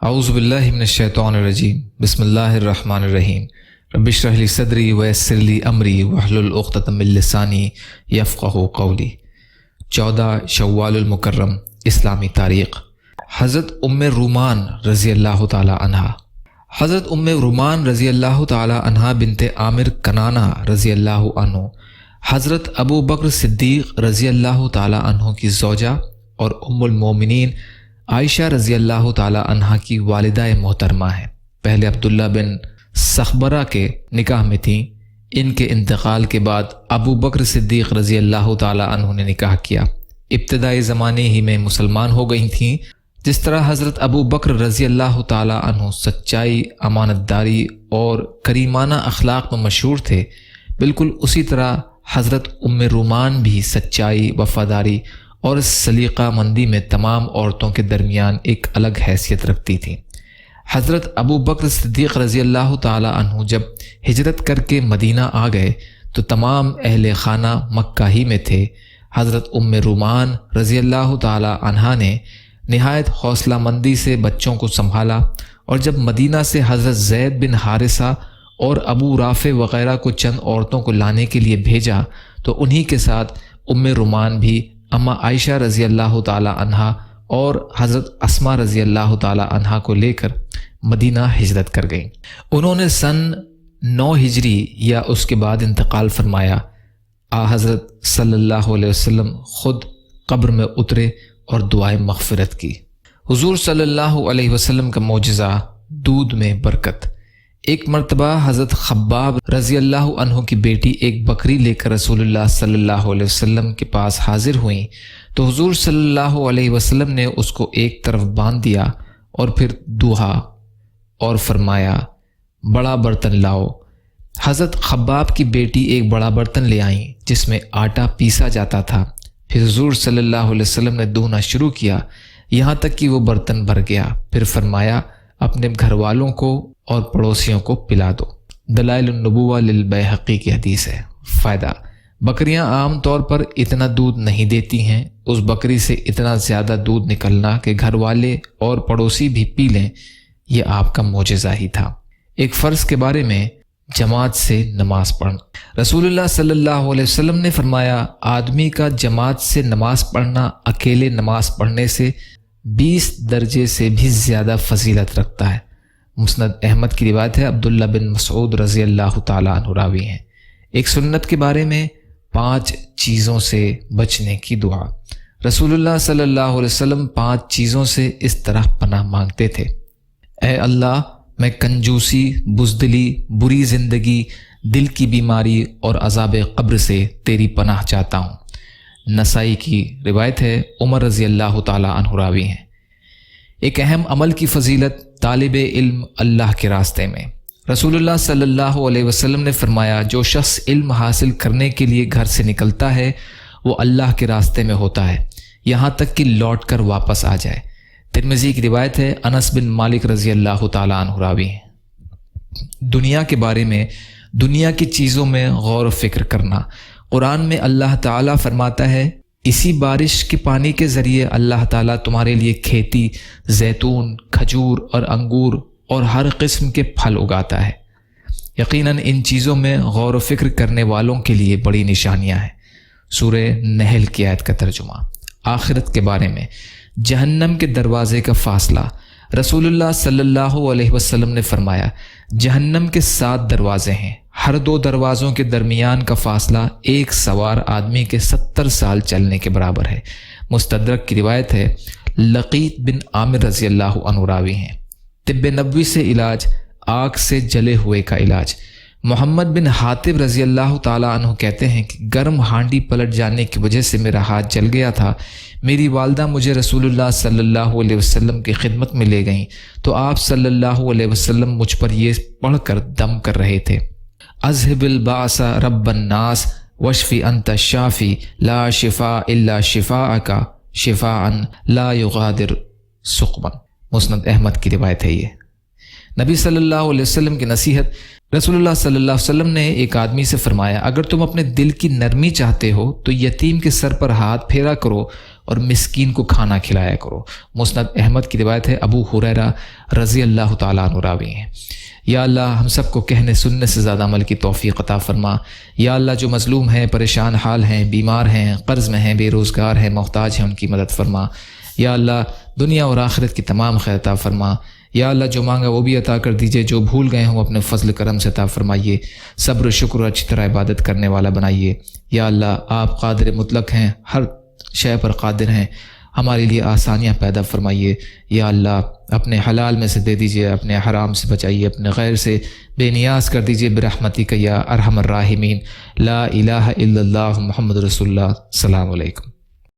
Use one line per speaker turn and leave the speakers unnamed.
اعوذ باللہ من الشیطان الرجیم بسم اللہ الرحمن الرحیم رب اشرح لی صدری ویسر لی امری واحلل عقدۃ من لسانی یفقہوا قولی۔ 14 شوال المکرم اسلامی تاریخ۔ حضرت ام رومان رضی اللہ تعالی عنہا۔ حضرت ام رومان رضی اللہ تعالی عنہا بنت عامر کنانہ رضی اللہ عنہ حضرت ابو بکر صدیق رضی اللہ تعالی عنہ کی زوجہ اور ام المومنین عائشہ رضی اللہ تعالی عنہا کی والدہ محترمہ ہیں۔ پہلے عبداللہ بن سخبرہ کے نکاح میں تھیں، ان کے انتقال کے بعد ابو بکر صدیق رضی اللہ تعالی عنہ نے نکاح کیا۔ ابتدائی زمانے ہی میں مسلمان ہو گئی تھیں۔ جس طرح حضرت ابو بکر رضی اللہ تعالی عنہ سچائی، امانت داری اور کریمانہ اخلاق میں مشہور تھے، بالکل اسی طرح حضرت ام رومان بھی سچائی، وفاداری اور سلیقہ مندی میں تمام عورتوں کے درمیان ایک الگ حیثیت رکھتی تھیں۔ حضرت ابو بکر صدیق رضی اللہ تعالی عنہ جب ہجرت کر کے مدینہ آ گئے تو تمام اہل خانہ مکہ ہی میں تھے۔ حضرت ام رومان رضی اللہ تعالی عنہا نے نہایت حوصلہ مندی سے بچوں کو سنبھالا، اور جب مدینہ سے حضرت زید بن حارثہ اور ابو رافع وغیرہ کو چند عورتوں کو لانے کے لیے بھیجا تو انہی کے ساتھ ام رومان بھی اما عائشہ رضی اللہ تعالی عنہا اور حضرت اسماء رضی اللہ تعالی عنہا کو لے کر مدینہ ہجرت کر گئیں۔ انہوں نے سن 9 ہجری یا اس کے بعد انتقال فرمایا۔ حضرت صلی اللہ علیہ وسلم خود قبر میں اترے اور دعائیں مغفرت کی۔ حضور صلی اللہ علیہ وسلم کا معجزہ دودھ میں برکت۔ ایک مرتبہ حضرت خباب رضی اللہ عنہ کی بیٹی ایک بکری لے کر رسول اللہ صلی اللہ علیہ وسلم کے پاس حاضر ہوئیں تو حضور صلی اللہ علیہ وسلم نے اس کو ایک طرف باندھ دیا اور پھر دعا اور فرمایا بڑا برتن لاؤ۔ حضرت خباب کی بیٹی ایک بڑا برتن لے آئیں جس میں آٹا پیسا جاتا تھا۔ پھر حضور صلی اللہ علیہ وسلم نے دھونا شروع کیا یہاں تک کہ وہ برتن بھر گیا۔ پھر فرمایا اپنے گھر والوں کو اور پڑوسیوں کو پلا دو۔ دلائل النبوہ للبیہقی کی حدیث ہے۔ فائدہ: بکریاں عام طور پر اتنا دودھ نہیں دیتی ہیں، اس بکری سے اتنا زیادہ دودھ نکلنا کہ گھر والے اور پڑوسی بھی پی لیں، یہ آپ کا معجزہ ہی تھا۔ ایک فرض کے بارے میں جماعت سے نماز پڑھنا۔ رسول اللہ صلی اللہ علیہ وسلم نے فرمایا آدمی کا جماعت سے نماز پڑھنا اکیلے نماز پڑھنے سے 20 درجے سے بھی زیادہ فضیلت رکھتا ہے۔ مسند احمد کی روایت ہے، عبداللہ بن مسعود رضی اللہ تعالیٰ عنہ راوی ہیں۔ ایک سنت کے بارے میں 5 چیزوں سے بچنے کی دعا۔ رسول اللہ صلی اللہ علیہ وسلم 5 چیزوں سے اس طرح پناہ مانگتے تھے: اے اللہ، میں کنجوسی، بزدلی، بری زندگی، دل کی بیماری اور عذاب قبر سے تیری پناہ چاہتا ہوں۔ نسائی کی روایت ہے، عمر رضی اللہ تعالیٰ عنہ راوی ہیں۔ ایک اہم عمل کی فضیلت طالب علم اللہ کے راستے میں۔ رسول اللہ صلی اللہ علیہ وسلم نے فرمایا جو شخص علم حاصل کرنے کے لیے گھر سے نکلتا ہے وہ اللہ کے راستے میں ہوتا ہے یہاں تک کہ لوٹ کر واپس آ جائے۔ ترمذی کی روایت ہے، انس بن مالک رضی اللہ تعالیٰ عنہ راوی ہیں۔ دنیا کے بارے میں، دنیا کی چیزوں میں غور و فکر کرنا۔ قرآن میں اللہ تعالیٰ فرماتا ہے اسی بارش کے پانی کے ذریعے اللہ تعالیٰ تمہارے لیے کھیتی، زیتون، کھجور اور انگور اور ہر قسم کے پھل اگاتا ہے۔ یقیناً ان چیزوں میں غور و فکر کرنے والوں کے لیے بڑی نشانیاں ہیں۔ سورہ نحل کی آیت کا ترجمہ۔ آخرت کے بارے میں، جہنم کے دروازے کا فاصلہ۔ رسول اللہ صلی اللہ علیہ وسلم نے فرمایا جہنم کے 7 دروازے ہیں، ہر 2 دروازوں کے درمیان کا فاصلہ ایک سوار آدمی کے 70 سال چلنے کے برابر ہے۔ مستدرک کی روایت ہے، لقیط بن عامر رضی اللہ عنہ راوی ہیں۔ طب نبوی سے علاج، آگ سے جلے ہوئے کا علاج۔ محمد بن حاتب رضی اللہ تعالیٰ عنہ کہتے ہیں کہ گرم ہانڈی پلٹ جانے کی وجہ سے میرا ہاتھ جل گیا تھا۔ میری والدہ مجھے رسول اللہ صلی اللہ علیہ وسلم کی خدمت میں لے گئیں تو آپ صلی اللہ علیہ وسلم مجھ پر یہ پڑھ کر دم کر رہے تھے: اذهب الباس رب الناس واشفی انت الشافی لا شفاء الا شفاءک شفاء لا یغادر سقما۔ مسند احمد کی روایت ہے یہ۔ نبی صلی اللہ علیہ وسلم کی نصیحت۔ رسول اللہ صلی اللہ علیہ وسلم نے ایک آدمی سے فرمایا، اگر تم اپنے دل کی نرمی چاہتے ہو تو یتیم کے سر پر ہاتھ پھیرا کرو اور مسکین کو کھانا کھلایا کرو۔ مسند احمد کی روایت ہے، ابو ہریرہ رضی اللہ تعالیٰ عنہ راوی ہیں۔ یا اللہ ہم سب کو کہنے سننے سے زیادہ عمل کی توفیق عطا فرما۔ یا اللہ جو مظلوم ہیں، پریشان حال ہیں، بیمار ہیں، قرض میں ہیں، بے روزگار ہیں، محتاج ہیں، ان کی مدد فرما۔ یا اللہ دنیا اور آخرت کی تمام خیر عطا فرما۔ یا اللہ جو مانگا وہ بھی عطا کر دیجئے، جو بھول گئے ہوں اپنے فضل کرم سے عطا فرمائیے، صبر و شکر اور اچھی طرح عبادت کرنے والا بنائیے۔ یا اللہ آپ قادر مطلق ہیں، ہر شے پر قادر ہیں، ہمارے لیے آسانیاں پیدا فرمائیے۔ یا اللہ اپنے حلال میں سے دے دیجئے، اپنے حرام سے بچائیے، اپنے غیر سے بے نیاز کر دیجئے برحمتک یا ارحم الراحمین۔ لا الہ الا اللہ محمد رسول اللہ۔ السلام علیکم۔